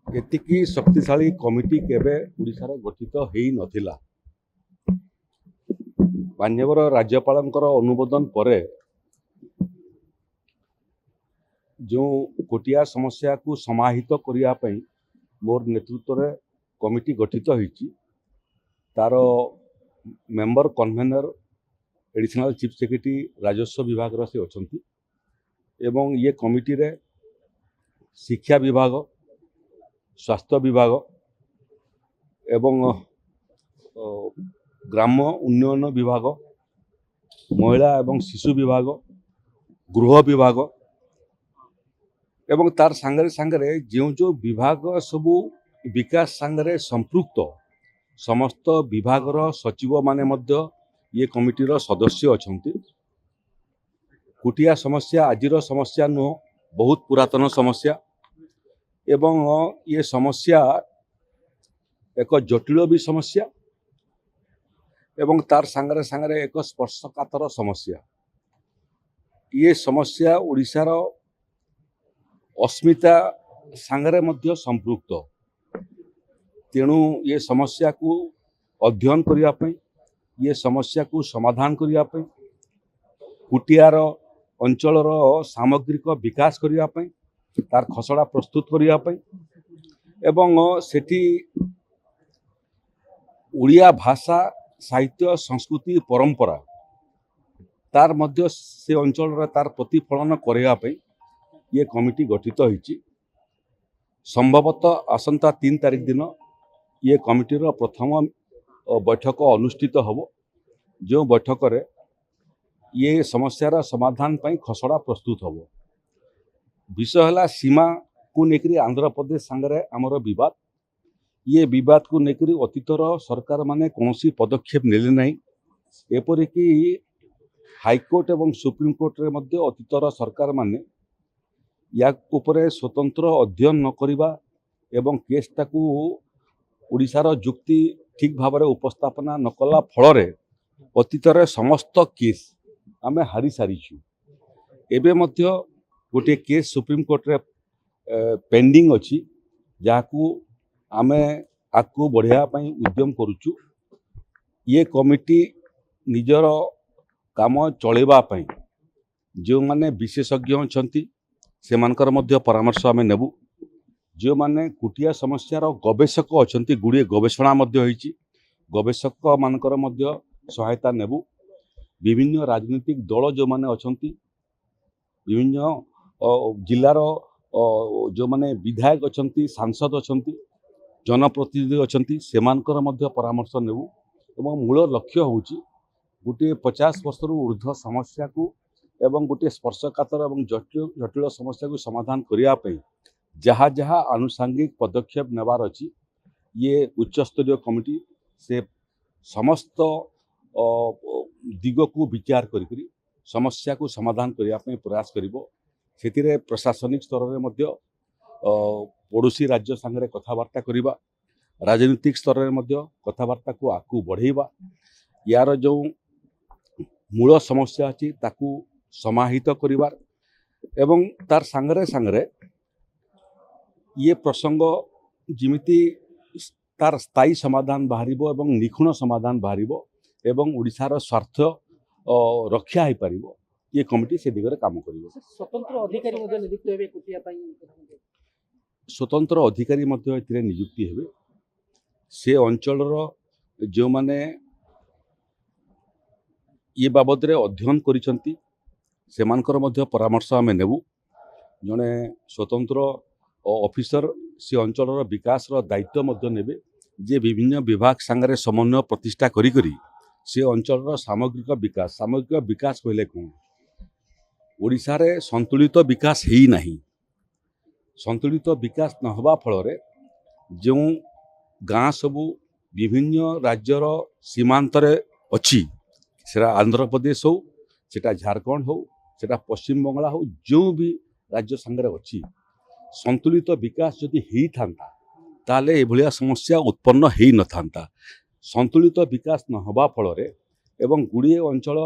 ଏତିକି ଶକ୍ତିଶାଳୀ କମିଟି କେବେ ଓଡ଼ିଶାରେ ଗଠିତ ହେଇ ନଥିଲା। ମାନ୍ୟବର ରାଜ୍ୟପାଳଙ୍କର ଅନୁମୋଦନ ପରେ ଯେଉଁ କୋଟିଆ ସମସ୍ୟାକୁ ସମାହିତ କରିବା ପାଇଁ ମୋର ନେତୃତ୍ୱରେ କମିଟି ଗଠିତ ହୋଇଛି, ତାର member convener additional chief secretary राजस्व विभाग से अछंती एवं ये कमिटी रे शिक्षा विभाग, स्वास्थ्य विभाग एवं ग्राम उन्नयन विभाग, महिला एवं शिशु विभाग, गृह विभाग एवं तार सांगरे सांगरे जो जो विभाग सबू विकास सांगरे संपृक्त समस्त विभागर सचिव माने मध्य ये कमिटीर सदस्य अछंती। कुटिया समस्या आजिर समस्या नुह, बहुत पुरातन समस्या एवं ये समस्या एक जटिल भी समस्या एवं तार सांगरे सांगरे एक स्पर्शकातर समस्या। ये समस्या ओडिशार अस्मिता सांगरे मध्य संपृक्त। तेणु ये समस्या को अध्ययन करिया पई, ये समस्या को समाधान करिया पई, कुटियार अंचलर सामग्रिक विकास करिया पई, तार खसड़ा प्रस्तुत करिया पई एवं सेठी उड़िया भाषा साहित्य संस्कृति परंपरा तार मध्य से अंचल तार प्रतिफलन करिया पई ये कमिटी गठित होईची। संभवतः आसंता 3 तारिख दिन ये कमिटीर प्रथम बैठक अनुष्ठित हब, जो बैठक रे ये समस्यार समाधान पाई खसड़ा प्रस्तुत हब। विषय है सीमा को लेकर आंध्र प्रदेश सांगरे आमर विवाद। ये विवाद को लेकर अतीतर सरकार माने कौनसी पदक्षेप नेले नहीं, एपरिक हाईकोर्ट एवं सुप्रीम कोर्ट रे मध्य अतीतर सरकार माने या उपरे स्वतंत्र अध्ययन न करिबा एवं केस टाकू ओडिशार जुक्ति ठीक भाव में उपस्थापना न कला फल अतीतर समस्त केस आमे हारी सारीचु। एबे मध्य गोटे केस सुप्रीम कोर्ट रे पेंडिंग अछि, जाकू आमे आकू बढ़िया पई उद्यम करूचु। ये कमिटी निजर काम चलेबा पई जो माने विशेषज्ञ अछंती सेमानकर मध्य परामर्श आमे नेबु। जो माने कुटिया समस्यार गवेषक अछंती, गुड़िए गवेषणा मध्य होईची, गवेषक मानकर मध्य सहायता नेबु। विभिन्न राजनीतिक दल जो माने अछंती, विभिन्न जिलार जो माने विधायक अछंती, सांसद अछंती, जनप्रतिनिधि अछंती, सेमानकर मध्य परामर्श नेबु। एवं मूल लक्ष्य होउची गोटे 50 वर्ष ऊर्ध्व समस्या को एवं गोटे स्पर्शकातर एवं जटिल जटिल समस्या को समाधान करिया पई जहाँ जहाँ आनुषंगिक पदक्षेप नेबार अछि, ये उच्चस्तरीय कमिटी से समस्त दिग को विचार करी समस्या को समाधान करिया पई प्रयास करिवो। सेतिरे प्रशासनिक स्तर रे मध्य पड़ोसी राज्य संगे कथबार्ता करिबा, राजनीतिक स्तर रे मध्य कथबार्ता को आकू बढ़ेबा, यार जो मूल समस्या अछि ताकू समाहित करिबार एवं तार संगे संगे ये प्रसंग जिमिति तार स्थायी समाधान बाहरिबो एवं निखुण समाधान बाहरिबो एवं ओडिशार स्वार्थ रक्षा हो पारिबो, ये कमिटी से दिगरे काम करिवो। स्वतंत्र अधिकारी मध्ये नियुक्त हेबे कुटिया पई, स्वतंत्र अधिकारी मध्ये एथिरे नियुक्ति हेबे। से अंचलर जो माने ये बाबद रे अध्ययन करिसंती सेमानकर मध्य परामर्श आमे नेबु। जने स्वतंत्र ऑफिसर से अंचलर विकास दायित्व मध्य नेबे, जे विभिन्न विभाग संगे समन्वय प्रतिष्ठा करी करी से अंचलर सामग्रिक विकास कहले कौन, ओडिशा रे संतुलित विकास हेई नाही। संतुलित विकास न हवा फल जो गाँ सबू विभिन्न राज्यर सीमांतरे अच्छी, सेटा आंध्र प्रदेश हो, सेटा झारखंड हो, सेटा पश्चिम बंगला हो, जो भी राज्य संगे अच्छी संतुलित विकास जदि हेई थांता ताले एभलिया समस्या उत्पन्न हेई न थांता। संतुलित विकास न हवा फल एवं गुड़िए अंचल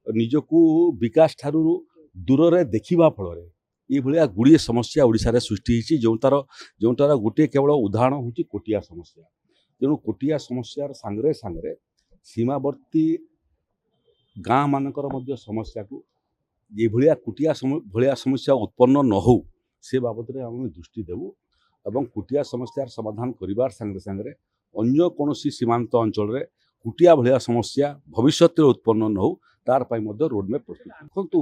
निजकू विकास ठारू दूर रे देखिबा फल ये गुड़िए समस्या ओडिशा रे सृष्टि होती जोटार गोटे केवल उदाहरण होची कोटिया समस्या। तेणु कोटिया समस्यार सांगरे सांगरे सीमावर्ती गाँ मानकर मध्य समस्या को ये कुटिया भलिया समस्या उत्पन्न न हो से बाबद में आम दृष्टि देवु एवं कुटिया समस्यार समाधान करिवार सांगरे सांगरे अन्य कौनसी सीमांत अंचल रे कुटिया भलिया समस्या भविष्य उत्पन्न न हो तार पाई मध्य रोडमैप प्रस्तुत देखो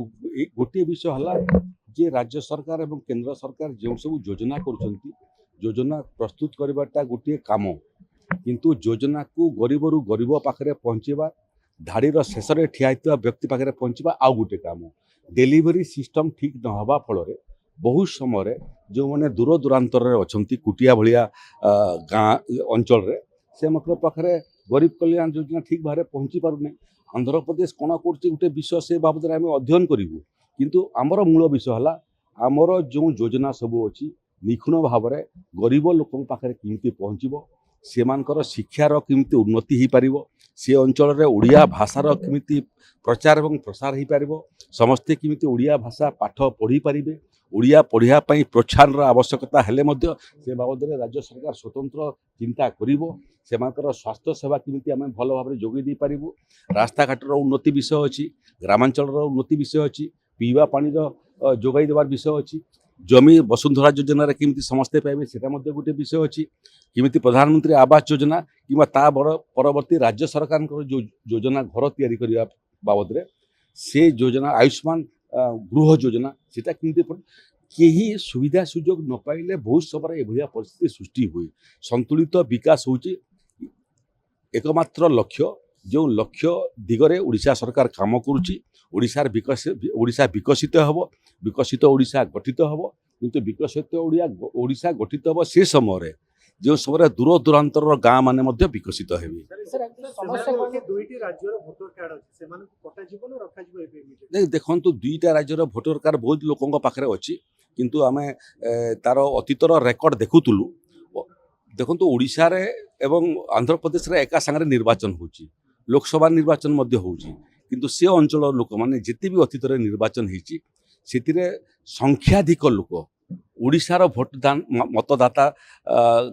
गोटे विषय है जे राज्य सरकार एवं केंद्र सरकार जो सब योजना करुछंती योजना प्रस्तुत करवाटा गोटे काम किंतु योजना को गरीबरू गरीब पाखे पहुँचवा धाड़ीर शेष में ठिया होता व्यक्ति पाखे पहुँचवा आउ गोटे काम डेलीवरी सिस्टम ठीक न हवा फल बहुत समय जो मैंने दूर दूरांतर अच्छा कुटिया भलिया गाँ अंचल रे से पाखे गरीब कल्याण योजना ठीक भाव पहुँची पारना आंध्र प्रदेश कौन कर गोटे विषय से बाबद आम अध्ययन करूँ किंतु आमर मूल विषय है आमर जो योजना सब अच्छी निखुण भाव में गरीब लोक पाखे केमती पहुँचब सेमानकर शिक्षार केमती उन्नति हो पार से अंचल रे ओडिया भाषार केमती प्रचार एवं प्रसार हो पार समस्ते केमती ओडिया भाषा पाठ पढ़ी पारे ओडिया पढ़िया प्रोत्साहन आवश्यकता हेले मध्य से बाबद में राज्य सरकार स्वतंत्र चिंता करिवो सेमानकर स्वास्थ्य सेवा केमती आम भल भाव में जोगे दे पारिबु रास्ता घाटर उन्नति विषय अच्छी ग्रामांचल उन्नति विषय अच्छी पीवा पानीर जोगाई देवार विषय अच्छी जमी वसुंधरा योजना केमती समस्ते पाइबे सेटा मध्य गोटे विषय अच्छी केमती प्रधानमंत्री आवास योजना किंवा ता परवर्ती राज्य सरकार जो योजना घर तैयारी करने बाबद में से योजना आयुष्मान गृह योजना सेटा केमती कहीं सुविधा सुजोग न पाइले बहुत समय एभलिया परिस्थिति सृष्टि हुए संतुलित विकास होची एकमात्र लक्ष्य जो लक्ष्य दिगरे ओडिशा सरकार काम करुची ओडिशा विकसित हब विकसित ओडिशा गठित हब किंतु विकसित ओडिशा गठित हब से समय जो समय दूर दूरांतर गाँ माने मध्य विकसित हेबे देखो दुईटा राज्यर भोटर कार्ड बहुत लोकों पाखे अच्छी किंतु आमे तार अतीतर रेकर्ड देखुलु देखो ओडिशा रे एवं आंध्र प्रदेश रे एका संगे निर्वाचन होची लोकसभा निर्वाचन मध्य होची किंतु से अंचल लोक माने जिते भी अतीत निर्वाचन होती से संख्याधिक लोक ओडिशार भोटदान मतदाता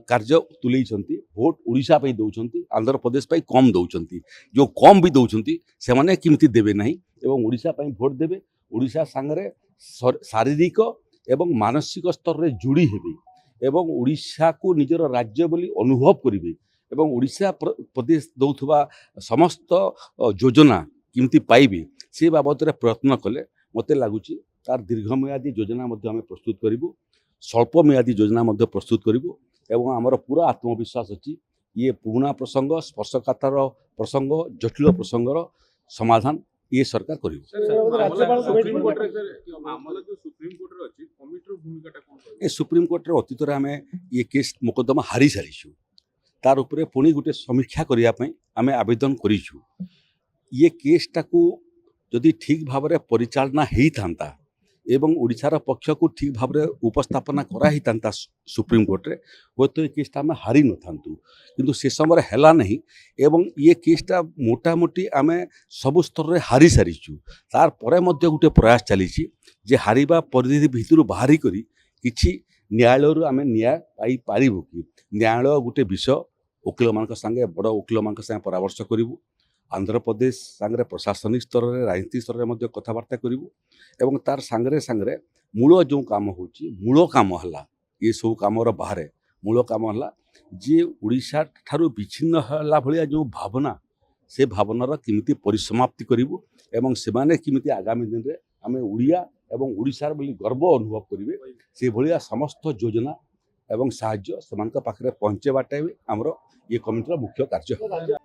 कार्य तुले भोट ओडिशा पे दौरान आंध्र प्रदेश पे कम दौरान जो कम भी दौरान से माने किमती देवे नहीं एवं ओडिशा पे भोट देवे ओडिशा सांगरे शारीरिक एवं मानसिक स्तर रे जोड़ी हेबे एवं ओडिशा को निजर राज्य बोली अनुभव करेंगे एवं ओडिशा प्रदेश दौथुबा समस्त योजना किमती पाइबे से बाबद में प्रयत्न कले मते लगुच तार दीर्घमेयादी योजना आम प्रस्तुत करूँ स्वल्प मेयादी योजना प्रस्तुत करूँ एवं आमर पूरा आत्मविश्वास अच्छी ये पुराना प्रसंग स्पर्शकातर प्रसंग जटिल प्रसंगर समाधान ये सरकार कर सुप्रीम कोर्ट अतीत आम ये केस मोकदमा हारी सारी तार उपरे पुणी गोटे समीक्षा करने आम आवेदन करूँ ये केसटा को जदि ठीक भाव में परिचालना होता एवं ओडिशार पक्ष को ठीक भाव में उपस्थापना कराई था सुप्रीम कोर्ट रे वो तो ये केसटा आम हारी न था किंतु से समय है नहीं एवं ये केसटा मोटामोटी आम सबु स्तर में हारी सारीचु तार परे मध्य गोटे प्रयास चली जे हारिबा परिधि भितर बाहरी करी किछि न्यायालय आम न्याय पाई पारिबु कि न्यायालय गोटे विषय वकील मान संगे बड़ वकील मान संगे परामर्श करूँ आंध्र प्रदेश सांगरे प्रशासनिक स्तर में राजनीतिक स्तर में कथबार्ता करूँ एवं तार सांगरे सांगरे मूल जो काम होची मूल काम है ये सब काम बाहर मूल काम है जे ओडिशा ठारू विच्छिन्न होला भलिया जो भावना से भावनार केमिति परिसमाप्ति करूँ एवं से केमिति आगामी दिन में आम ओडिया एवं ओडिशार बोली गर्व अनुभव करेंगे से भलिया समस्त योजना एवं साहाय्य से पाखे पहुँचेबाटा आमर ये कमिटीर मुख्य कार्य।